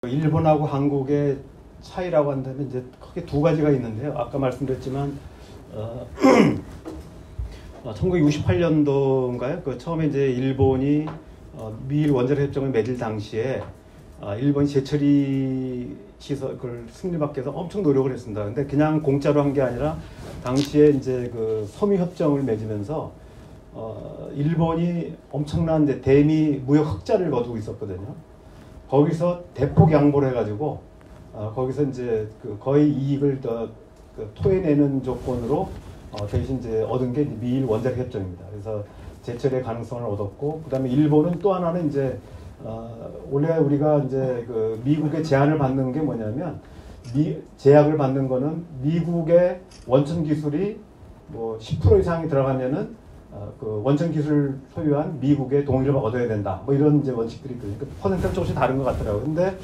일본하고 한국의 차이라고 한다면 이제 크게 두 가지가 있는데요. 아까 말씀드렸지만 1968년도인가요? 그 처음에 이제 일본이 미일 원자력 협정을 맺을 당시에 일본이 재처리 시설을 승리받기 위해서 엄청 노력을 했습니다. 근데 그냥 공짜로 한 게 아니라 당시에 이제 그 섬유 협정을 맺으면서 일본이 엄청난 이제 대미 무역 흑자를 거두고 있었거든요. 거기서 대폭 양보를 해가지고 거기서 이제 그 거의 이익을 더 토해내는 조건으로 대신 이제 얻은 게 미일 원자력 협정입니다. 그래서 재처리의 가능성을 얻었고, 그다음에 일본은 또 하나는 이제 원래 우리가 이제 그 미국의 제한을 받는 게 뭐냐면 제약을 받는 거는 미국의 원천 기술이 뭐 10% 이상이 들어가면은 그 원천 기술 소유한 미국의 동의를 얻어야 된다. 뭐 이런 이제 원칙들이 있거든요. 퍼센트가 조금씩 다른 것 같더라고요. 근데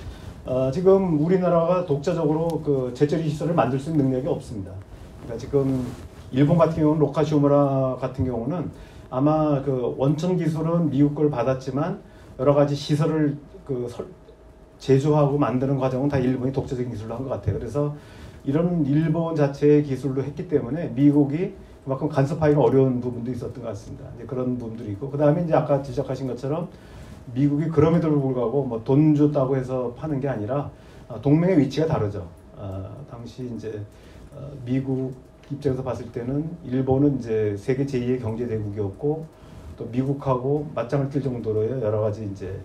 지금 우리나라가 독자적으로 그 재처리 시설을 만들 수 있는 능력이 없습니다. 그러니까 지금 일본 같은 경우는 로카시오무라 같은 경우는 아마 그 원천 기술은 미국 걸 받았지만 여러 가지 시설을 그 제조하고 만드는 과정은 다 일본이 독자적인 기술로 한 것 같아요. 그래서 이런 일본 자체의 기술로 했기 때문에 미국이 그만큼 간섭하기가 어려운 부분도 있었던 것 같습니다. 이제 그런 부분들이 있고, 그 다음에 이제 아까 지적하신 것처럼 미국이 그럼에도 불구하고 뭐 돈 줬다고 해서 파는 게 아니라 동맹의 위치가 다르죠. 당시 이제 미국 입장에서 봤을 때는 일본은 이제 세계 제2의 경제 대국이었고, 또 미국하고 맞짱을 뜰 정도로의 여러 가지 이제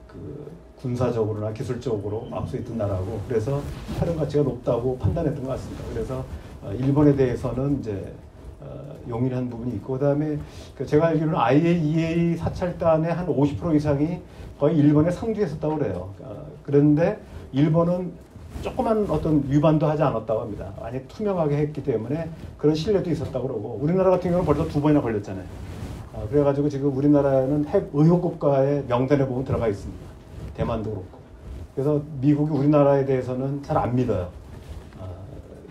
그 군사적으로나 기술적으로 앞서 있던 나라고, 그래서 활용 가치가 높다고 판단했던 것 같습니다. 그래서 일본에 대해서는 이제 용인한 부분이 있고, 그다음에 제가 알기로는 IAEA 사찰단의 한 50% 이상이 거의 일본에 상주했었다고 그래요. 그런데 일본은 조그만 어떤 위반도 하지 않았다고 합니다. 아니 투명하게 했기 때문에 그런 신뢰도 있었다고 그러고, 우리나라 같은 경우는 벌써 2번이나 걸렸잖아요. 그래가지고 지금 우리나라는 핵 의혹 국가의 명단에 보면 들어가 있습니다. 대만도 그렇고. 그래서 미국이 우리나라에 대해서는 잘 안 믿어요.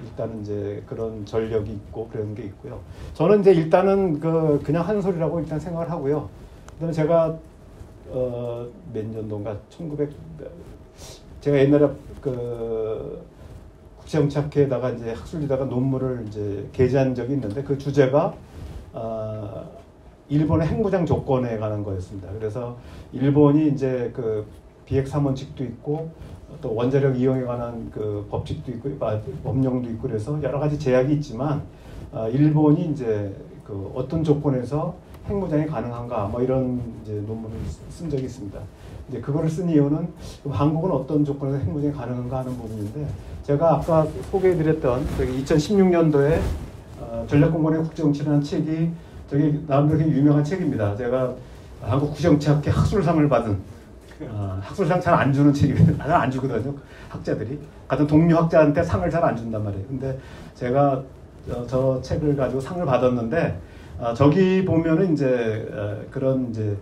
일단은 이제 그런 전력이 있고 그런 게 있고요. 저는 이제 일단은 그냥 한 소리라고 일단 생각을 하고요. 그다음에 제가 몇 년도인가 제가 옛날에 국제정치학회에다가 이제 학술지다가 논문을 이제 게재한 적이 있는데, 그 주제가 일본의 핵무장 조건에 관한 거였습니다. 그래서 일본이 이제 그 비핵 3원칙도 있고 또 원자력 이용에 관한 그 법칙도 있고 법령도 있고, 그래서 여러 가지 제약이 있지만 일본이 이제 그 어떤 조건에서 핵무장이 가능한가 뭐 이런 이제 논문을 쓴 적이 있습니다. 이제 그거를 쓴 이유는 한국은 어떤 조건에서 핵무장이 가능한가 하는 부분인데, 제가 아까 소개해드렸던 2016년도에 전략공간의 국제정치라는 책이 저기 나름대로 굉장히 유명한 책입니다. 제가 한국 국제정치학회 학술상을 받은 학술상 잘 안 주는 책이거든요. 잘 안 주거든요. 학자들이 같은 동료 학자한테 상을 잘 안 준단 말이에요. 근데 제가 저 책을 가지고 상을 받았는데 저기 보면은 이제 그런 이제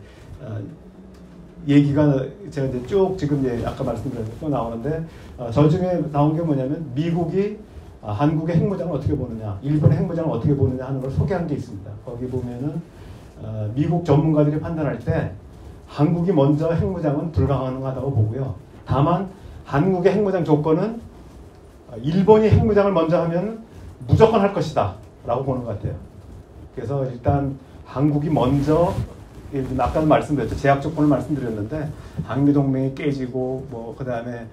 얘기가 제가 이제 쭉 지금 이제 아까 말씀드린 또 나오는데, 저 중에 나온 게 뭐냐면 미국이 한국의 핵무장을 어떻게 보느냐, 일본의 핵무장을 어떻게 보느냐 하는 걸 소개한 게 있습니다. 거기 보면은 미국 전문가들이 판단할 때 한국이 먼저 핵무장은 불가능하다고 보고요. 다만 한국의 핵무장 조건은 일본이 핵무장을 먼저 하면 무조건 할 것이다 라고 보는 것 같아요. 그래서 일단 한국이 먼저, 아까도 말씀드렸죠. 제약 조건을 말씀드렸는데 한미동맹이 깨지고 뭐 그다음에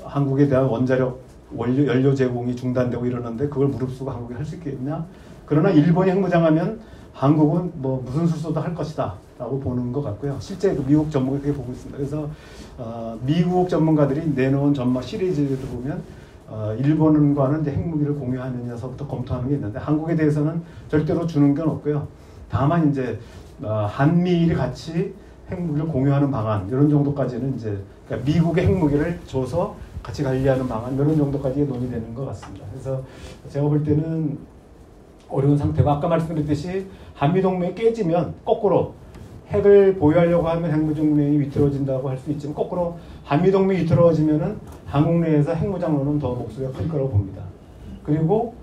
한국에 대한 원자력 연료 제공이 중단되고 이러는데 그걸 무릅쓰고 한국이 할 수 있겠냐? 그러나 일본이 핵무장하면 한국은 뭐 무슨 수소도 할 것이다 라고 보는 것 같고요. 실제 미국 전문가들이 그렇게 보고 있습니다. 그래서 미국 전문가들이 내놓은 전망 시리즈를 보면 일본과는 이제 핵무기를 공유하느냐서부터 검토하는 게 있는데, 한국에 대해서는 절대로 주는 건 없고요. 다만 이제 한미일이 같이 핵무기를 공유하는 방안 이런 정도까지는 이제 그러니까 미국의 핵무기를 줘서 같이 관리하는 방안 이런 정도까지 논의되는 것 같습니다. 그래서 제가 볼 때는 어려운 상태고, 아까 말씀드렸듯이 한미동맹이 깨지면 거꾸로 핵을 보유하려고 하면 핵무장동맹이 위태로워진다고 할 수 있지만, 거꾸로 한미동맹이 위태로워지면은 한국 내에서 핵무장론은 더 목소리가 클 거라고 봅니다. 그리고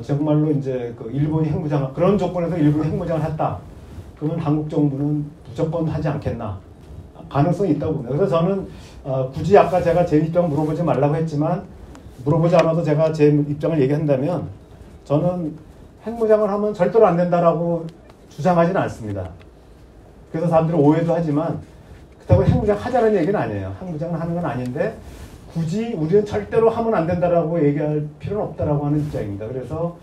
정말로 이제 그 일본이 핵무장, 그런 조건에서 일본이 핵무장을 했다. 그러면 한국 정부는 무조건 하지 않겠나. 가능성이 있다고 봅니다. 그래서 저는 굳이 아까 제가 제 입장 물어보지 말라고 했지만 물어보지 않아도 제가 제 입장을 얘기한다면 저는 핵무장을 하면 절대로 안 된다라고 주장하지는 않습니다. 그래서 사람들이 오해도 하지만 그렇다고 핵무장 하자는 얘기는 아니에요. 핵무장을 하는 건 아닌데 굳이 우리는 절대로 하면 안 된다라고 얘기할 필요는 없다라고 하는 입장입니다. 그래서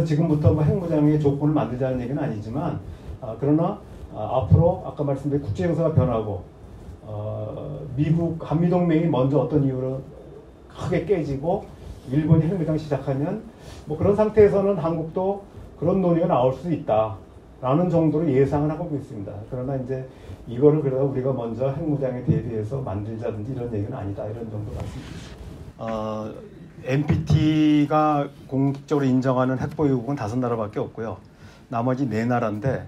지금부터 뭐 핵무장의 조건을 만들자는 얘기는 아니지만 그러나 앞으로 아까 말씀드린 국제 정세가 변하고 미국 한미동맹이 먼저 어떤 이유로 크게 깨지고 일본이 핵무장 시작하면 뭐 그런 상태에서는 한국도 그런 논의가 나올 수 있다라는 정도로 예상을 하고 있습니다. 그러나 이제 이거를 그래서 우리가 먼저 핵무장에 대비해서 만들자든지 이런 얘기는 아니다 이런 정도 말씀드립니다. NPT가 공식적으로 인정하는 핵보유국은 5나라밖에 없고요. 나머지 4나라인데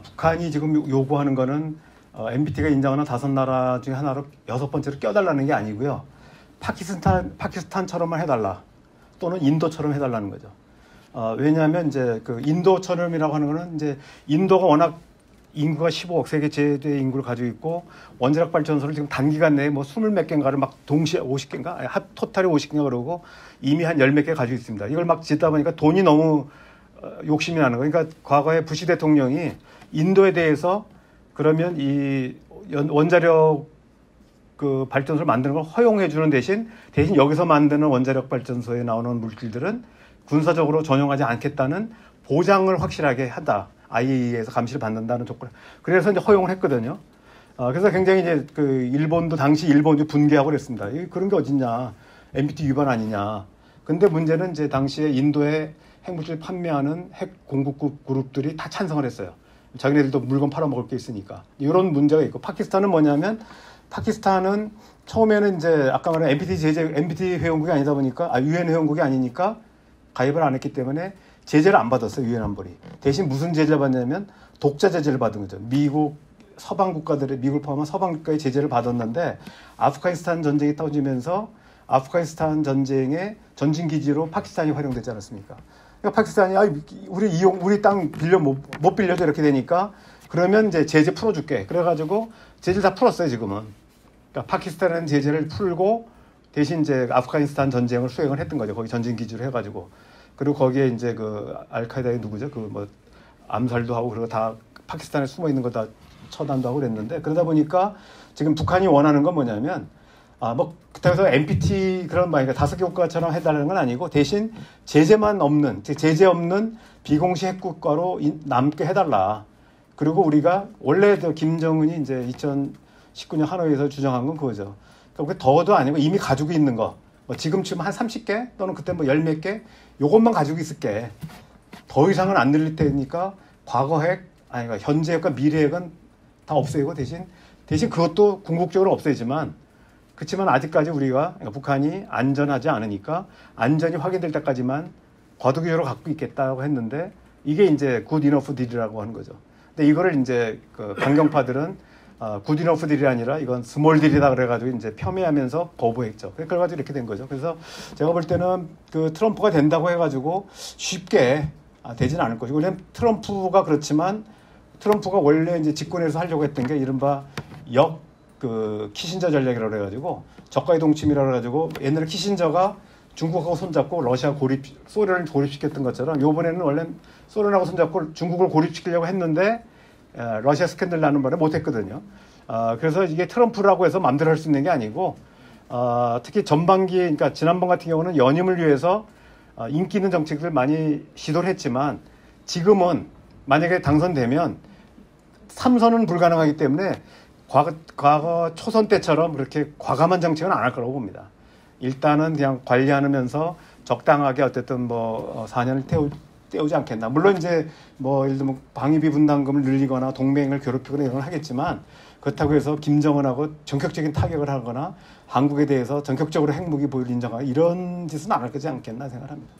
북한이 지금 요구하는 거는 NPT가 인정하는 5나라 중에 하나로 6번째로 껴달라는 게 아니고요. 파키스탄처럼만 해달라 또는 인도처럼 해달라는 거죠. 왜냐하면 이제 그 인도처럼이라고 하는 거는 이제 인도가 워낙 인구가 15억 세계 최대 인구를 가지고 있고 원자력 발전소를 지금 단기간 내에 뭐 20몇 개인가를 막 동시에 50개인가 토탈이 50개인가 그러고 이미 한 10몇 개 가지고 있습니다. 이걸 막 짓다 보니까 돈이 너무 욕심이 나는 거예요. 그러니까 과거에 부시 대통령이 인도에 대해서 그러면 이 원자력 그 발전소를 만드는 걸 허용해 주는 대신 여기서 만드는 원자력 발전소에 나오는 물질들은 군사적으로 전용하지 않겠다는 보장을 확실하게 한다. IAEA에서 감시를 받는다는 조건. 그래서 이제 허용을 했거든요. 그래서 굉장히 이제 그 일본도 당시 일본이 분개하고 그랬습니다. 그런 게 어딨냐. NPT 위반 아니냐. 근데 문제는 이제 당시에 인도에 핵물질 판매하는 핵 공급국 그룹들이 다 찬성을 했어요. 자기네들도 물건 팔아먹을 게 있으니까. 이런 문제가 있고 파키스탄은 뭐냐면 파키스탄은 처음에는 이제 아까 말한 NPT 회원국이 아니다 보니까 UN 회원국이 아니니까 가입을 안 했기 때문에 제재를 안 받았어요. 유엔 안보리. 대신 무슨 제재를 받냐면 독자 제재를 받은 거죠. 미국 서방 국가들의 미국을 포함한 서방 국가의 제재를 받았는데 아프가니스탄 전쟁이 터지면서 아프가니스탄 전쟁의 전진 기지로 파키스탄이 활용되지 않았습니까? 그러니까 파키스탄이 우리 땅 못 빌려줘 이렇게 되니까 그러면 이제 제재 풀어줄게. 그래가지고 제재를 다 풀었어요 지금은. 그러니까 파키스탄은 제재를 풀고 대신 이제 아프가니스탄 전쟁을 수행을 했던 거죠. 거기 전진 기지로 해가지고. 그리고 거기에 이제 그 알카에다의 누구죠? 그 뭐 암살도 하고 그리고 다 파키스탄에 숨어 있는 거 다 처단도 하고 그랬는데 그러다 보니까 지금 북한이 원하는 건 뭐냐면 뭐 그래서 NPT 그런 그러니까 5개 국가처럼 해달라는 건 아니고 대신 제재 없는 비공식 핵국가로 남게 해달라. 그리고 우리가 원래 김정은이 이제 2019년 하노이에서 주장한 건 그거죠. 그러니까 더도 아니고 이미 가지고 있는 거. 뭐 지금쯤 한 30개 또는 그때 뭐 10몇 개 요것만 가지고 있을게. 더 이상은 안 늘릴 테니까 과거 핵, 그러니까 현재 핵과 미래 핵은 다 없애고 대신 그것도 궁극적으로 없애지만 그렇지만 아직까지 우리가 그러니까 북한이 안전하지 않으니까 안전이 확인될 때까지만 과도기적으로 갖고 있겠다고 했는데 이게 이제 굿 이너프 딜이라고 하는 거죠. 근데 이거를 이제 그 강경파들은 굿 이너프 딜이 아니라 이건 스몰 딜이다 그래가지고 이제 폄훼하면서 거부했죠. 그래가지고 이렇게 된 거죠. 그래서 제가 볼 때는 그 트럼프가 된다고 해가지고 쉽게 되지는 않을 것이고, 왜냐면 트럼프가 그렇지만 트럼프가 원래 이제 집권에서 하려고 했던 게 이른바 키신저 전략이라고 해가지고 적과의 동침이라고 해가지고 옛날에 키신저가 중국하고 손잡고 소련을 고립시켰던 것처럼 이번에는 원래 소련하고 손잡고 중국을 고립시키려고 했는데 러시아 스캔들 나는 바람에 못했거든요. 그래서 이게 트럼프라고 해서 마음대로 할 수 있는 게 아니고 특히 전반기, 그러니까 지난번 같은 경우는 연임을 위해서 인기 있는 정책들 많이 시도를 했지만 지금은 만약에 당선되면 3선은 불가능하기 때문에 과거 초선 때처럼 그렇게 과감한 정책은 안 할 거라고 봅니다. 일단은 그냥 관리하면서 적당하게 어쨌든 뭐 4년을 때우지 않겠나. 물론 이제 뭐 예를 들면 방위비 분담금을 늘리거나 동맹을 괴롭히거나 이런 걸 하겠지만 그렇다고 해서 김정은하고 전격적인 타격을 하거나 한국에 대해서 전격적으로 핵무기 보유를 인정하고 이런 짓은 안 할 거지 않겠나 생각합니다.